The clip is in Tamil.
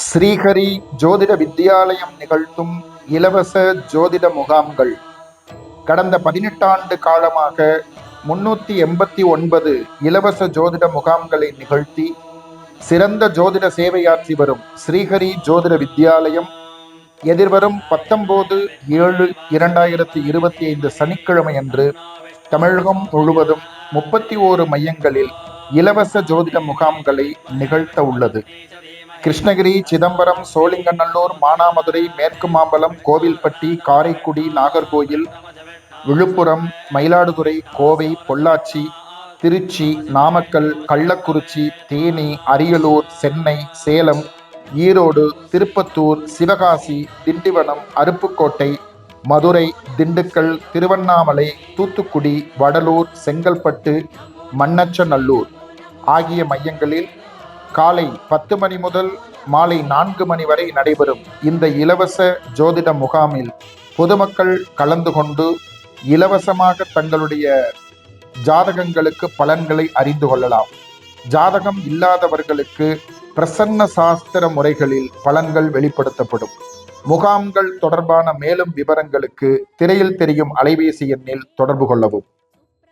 ஸ்ரீஹரி ஜோதிட வித்யாலயம் நிகழ்த்தும் இலவச ஜோதிட முகாம்கள் கடந்த 18 ஆண்டு காலமாக 389 இலவச ஜோதிட முகாம்களை நிகழ்த்தி சிறந்த ஜோதிட சேவையாற்றி வரும் ஸ்ரீஹரி ஜோதிட வித்யாலயம் எதிர்வரும் 19/7/2025 சனிக்கிழமை அன்று தமிழகம் முழுவதும் 31 மையங்களில் இலவச ஜோதிட முகாம்களை நிகழ்த்த உள்ளது. கிருஷ்ணகிரி, சிதம்பரம், சோழிங்கநல்லூர், மானாமதுரை, மேற்கு மாம்பலம், கோவில்பட்டி, காரைக்குடி, நாகர்கோயில், விழுப்புரம், மயிலாடுதுறை, கோவை, பொள்ளாச்சி, திருச்சி, நாமக்கல், கள்ளக்குறிச்சி, தேனி, அரியலூர், சென்னை, சேலம், ஈரோடு, திருப்பத்தூர், சிவகாசி, திண்டிவனம், அருப்புக்கோட்டை, மதுரை, திண்டுக்கல், திருவண்ணாமலை, தூத்துக்குடி, வடலூர், செங்கல்பட்டு, மண்ணச்சநல்லூர் ஆகிய மையங்களில் காலை 10 மணி முதல் மாலை 4 மணி வரை நடைபெறும் இந்த இலவச ஜோதிட முகாமில் பொதுமக்கள் கலந்து கொண்டு இலவசமாக தங்களுடைய ஜாதகங்களுக்கு பலன்களை அறிந்து கொள்ளலாம். ஜாதகம் இல்லாதவர்களுக்கு பிரசன்ன சாஸ்திர முறைகளில் பலன்கள் வெளிப்படுத்தப்படும். முகாம்கள் தொடர்பான மேலும் விவரங்களுக்கு திரையில் தெரியும் அலைபேசி எண்ணில் தொடர்பு கொள்ளவும்.